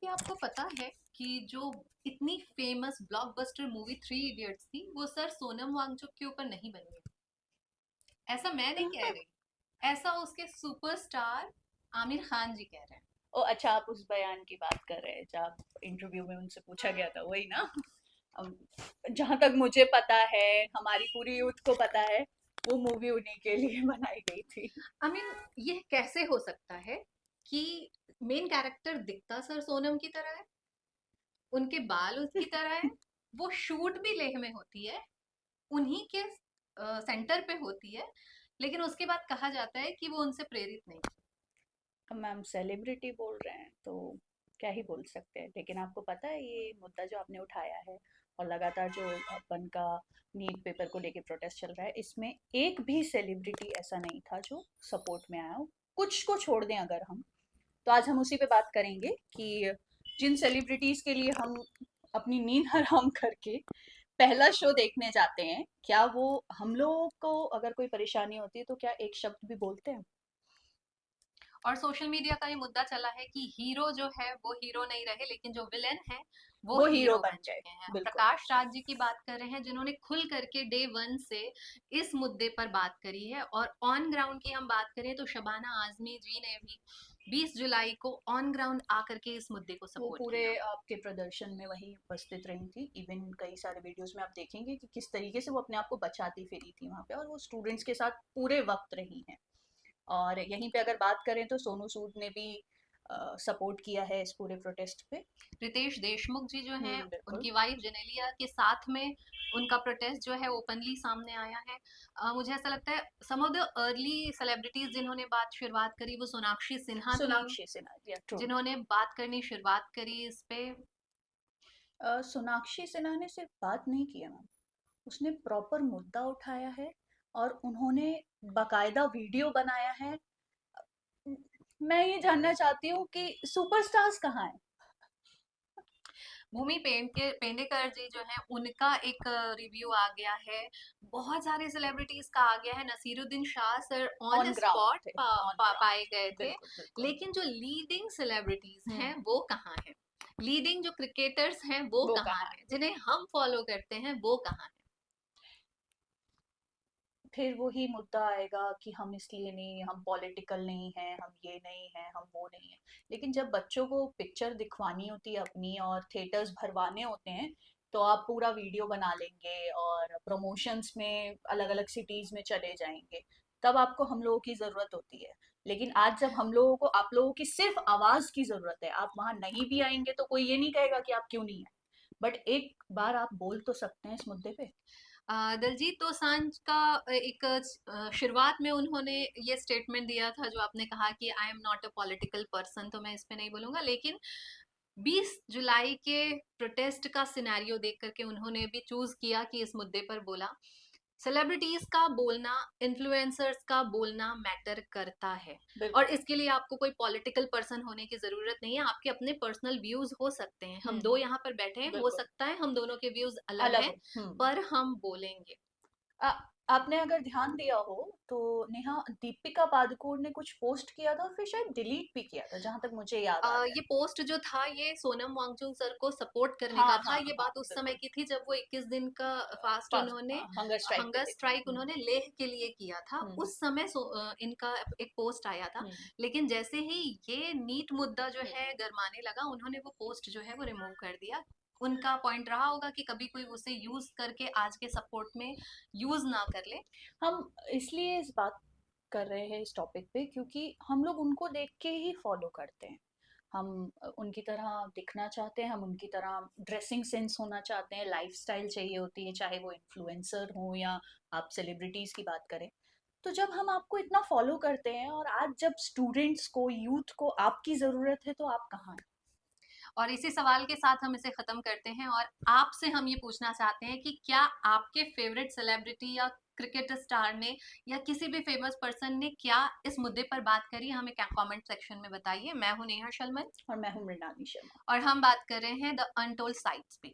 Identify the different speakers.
Speaker 1: आपको पता है कि जो इतनी famous blockbuster movie three idiots थी वो सर सोनम वांगचुक के ऊपर नहीं बनी है। ऐसा मैं नहीं कह रही, ऐसा उसके सुपरस्टार आमिर खान जी कह रहे हैं।
Speaker 2: ओ अच्छा, आप उस बयान की बात कर रहे हैं जब इंटरव्यू में उनसे पूछा गया था, वही ना? जहां तक मुझे पता है, हमारी पूरी यूथ को पता है, वो मूवी उन्हीं के लिए बनाई गई थी।
Speaker 1: आई मीन ये कैसे हो सकता है कि मेन कैरेक्टर दिखता सर सोनम की तरह है, उनके बाल उसकी तरह है, वो शूट भी लेह में होती है, उन्हीं के सेंटर पे होती है, लेकिन उसके बाद कहा जाता है कि वो उनसे प्रेरित नहीं।
Speaker 2: अब मैम सेलिब्रिटी बोल रहे हैं तो क्या ही बोल सकते हैं, लेकिन आपको पता है ये मुद्दा जो आपने उठाया है और लगातार जो अपन का नीट पेपर को लेके प्रोटेस्ट चल रहा है, इसमें एक भी सेलिब्रिटी ऐसा नहीं था जो सपोर्ट में आया हो। कुछ को छोड़ दें अगर हम, तो आज हम उसी पे बात करेंगे कि जिन सेलिब्रिटीज के लिए हम अपनी नींद हराम करके पहला शो देखने जाते हैं, क्या वो हम लोगों को अगर कोई परेशानी होती है तो क्या एक शब्द भी बोलते हैं?
Speaker 1: और सोशल मीडिया का ये मुद्दा चला है कि हीरो जो है वो हीरो नहीं रहे, लेकिन जो विलेन है वो
Speaker 2: वो हीरो
Speaker 1: हीरो
Speaker 2: बन
Speaker 1: बन
Speaker 2: गए।
Speaker 1: चुके हैं।
Speaker 2: बिल्कुल।
Speaker 1: प्रकाश राज जी की बात कर रहे हैं जिन्होंने खुल करके डे वन से इस मुद्दे पर बात करी है, और ऑन ग्राउंड की हम बात करें तो शबाना आजमी जी ने भी 20 जुलाई को ऑन ग्राउंड आकर के इस मुद्दे को
Speaker 2: वो
Speaker 1: सपोर्ट
Speaker 2: पूरे
Speaker 1: किया।
Speaker 2: आपके प्रदर्शन में वही उपस्थित रही थी। इवन कई सारे वीडियोस में आप देखेंगे कि किस तरीके से वो अपने आप को बचाती फिरी थी वहाँ पे, और वो स्टूडेंट्स के साथ पूरे वक्त रही हैं। और यहीं पे अगर बात करें तो सोनू सूद ने भी सपोर्ट किया है इस पूरे प्रोटेस्ट पे।
Speaker 1: रितेश देशमुख जी जो हैं,
Speaker 2: बिल्कुल।
Speaker 1: उनकी वाइफ जेनेलिया के साथ में उनका प्रोटेस्ट जो है ओपनली सामने आया है। मुझे ऐसा लगता है सम ऑफ द अर्ली सेलिब्रिटीज जिन्होंने बात शुरुआत करी वो सोनाक्षी सिन्हा थी,
Speaker 2: सोनाक्षी सिन्हा, या ट्रू।
Speaker 1: जिन्होंने बात करनी शुरुआत करी इस पे।
Speaker 2: सोनाक्षी सिन्हा ने सिर्फ बात नहीं किया मैम, उसने प्रॉपर मुद्दा उठाया है और उन्होंने बाकायदा वीडियो बनाया है। मैं ये जानना चाहती हूँ कि सुपरस्टार्स कहाँ हैं?
Speaker 1: भूमि पेडनेकर जी जो है उनका एक रिव्यू आ गया है, बहुत सारे सेलिब्रिटीज का आ गया है, Naseeruddin Shah sir on the
Speaker 2: on ground
Speaker 1: spot
Speaker 2: थे। ऑन
Speaker 1: पाए
Speaker 2: ग्राउंड।
Speaker 1: गए थे।
Speaker 2: बिल्कुल बिल्कुल।
Speaker 1: लेकिन जो लीडिंग सेलिब्रिटीज हैं
Speaker 2: हम्म।
Speaker 1: वो कहाँ हैं, लीडिंग जो क्रिकेटर्स हैं वो
Speaker 2: वो
Speaker 1: कहाँ
Speaker 2: कहाँ
Speaker 1: हैं, जिन्हें हम फॉलो करते हैं वो कहाँ हैं।
Speaker 2: है? फिर वही मुद्दा आएगा कि हम इसलिए नहीं, हम पॉलिटिकल नहीं हैं, हम ये नहीं हैं, हम वो नहीं हैं। लेकिन जब बच्चों को पिक्चर दिखवानी होती है अपनी और थिएटर्स भरवाने होते हैं, तो आप पूरा वीडियो बना लेंगे और प्रमोशंस में अलग अलग सिटीज में चले जाएंगे। तब आपको हम लोगों की जरूरत होती है। लेकिन आज जब हम लोगों को आप लोगों की सिर्फ आवाज की जरूरत है, आप वहां नहीं भी आएंगे तो कोई ये नहीं कहेगा कि आप क्यों नहीं है। बट एक बार आप बोल तो सकते हैं इस मुद्दे पे।
Speaker 1: दलजीत दोसांझ का एक शुरुआत में उन्होंने ये स्टेटमेंट दिया था जो आपने कहा कि I am not a political person, तो मैं इस पे नहीं बोलूंगा। लेकिन 20 जुलाई के प्रोटेस्ट का सिनेरियो देख करके उन्होंने भी चूज किया कि इस मुद्दे पर बोला। सेलिब्रिटीज का बोलना, इन्फ्लुएंसर्स का बोलना मैटर करता है, और
Speaker 2: बिल्कुल।
Speaker 1: इसके लिए आपको कोई पॉलिटिकल पर्सन होने की जरूरत नहीं है। आपके अपने पर्सनल व्यूज हो सकते हैं, हम दो यहाँ पर बैठे हैं, हो
Speaker 2: बिल्कुल।
Speaker 1: सकता है हम दोनों के व्यूज अलग
Speaker 2: अलग
Speaker 1: हैं,
Speaker 2: हो।
Speaker 1: पर हम बोलेंगे।
Speaker 2: आ, आपने अगर ध्यान दिया हो तो नेहा, दीपिका पादुकोण ने कुछ पोस्ट किया था और फिर शायद डिलीट भी किया था, जहां तक मुझे याद आ रहा
Speaker 1: ये
Speaker 2: है।
Speaker 1: पोस्ट जो था ये सोनम वांगचुक सर को सपोर्ट करने
Speaker 2: हाँ
Speaker 1: का था।
Speaker 2: हाँ
Speaker 1: ये
Speaker 2: हाँ,
Speaker 1: बात उस समय
Speaker 2: बिल्कुल।
Speaker 1: की थी जब वो 21 दिन का फास्ट
Speaker 2: फास्ट,
Speaker 1: उन्होंने,
Speaker 2: हंगर स्ट्राइक पे
Speaker 1: हंगर
Speaker 2: थे।
Speaker 1: स्ट्राइक उन्होंने लेह के लिए किया था।
Speaker 2: हम्म।
Speaker 1: उस समय इनका एक पोस्ट आया था।
Speaker 2: हम्म।
Speaker 1: लेकिन जैसे ही ये नीट मुद्दा जो
Speaker 2: हम्म।
Speaker 1: है गरमाने लगा, उन्होंने वो पोस्ट जो है वो रिमूव कर दिया। उनका पॉइंट रहा होगा कि कभी कोई उसे यूज करके आज के सपोर्ट में यूज ना कर ले।
Speaker 2: हम इसलिए इस बात कर रहे हैं इस टॉपिक पे क्योंकि हम लोग उनको देख के ही फॉलो करते हैं। हम उनकी तरह दिखना चाहते हैं, हम उनकी तरह ड्रेसिंग सेंस होना चाहते हैं, लाइफस्टाइल चाहिए होती है, चाहे वो इन्फ्लुएंसर हो या आप सेलिब्रिटीज की बात करें। तो जब हम आपको इतना फॉलो करते हैं और आज जब स्टूडेंट्स को, यूथ को आपकी जरूरत है, तो आप कहाँ हैं?
Speaker 1: और इसी सवाल के साथ हम इसे खत्म करते हैं, और आपसे हम ये पूछना चाहते हैं कि क्या आपके फेवरेट सेलिब्रिटी या क्रिकेट स्टार ने या किसी भी फेमस पर्सन ने क्या इस मुद्दे पर बात करी, हमें क्या कमेंट सेक्शन में बताइए। मैं हूं नेहा शलमन,
Speaker 2: और मैं हूँ मृणाली शर्मा।
Speaker 1: और हम बात कर रहे हैं द अनटोल्ड साइड्स पे।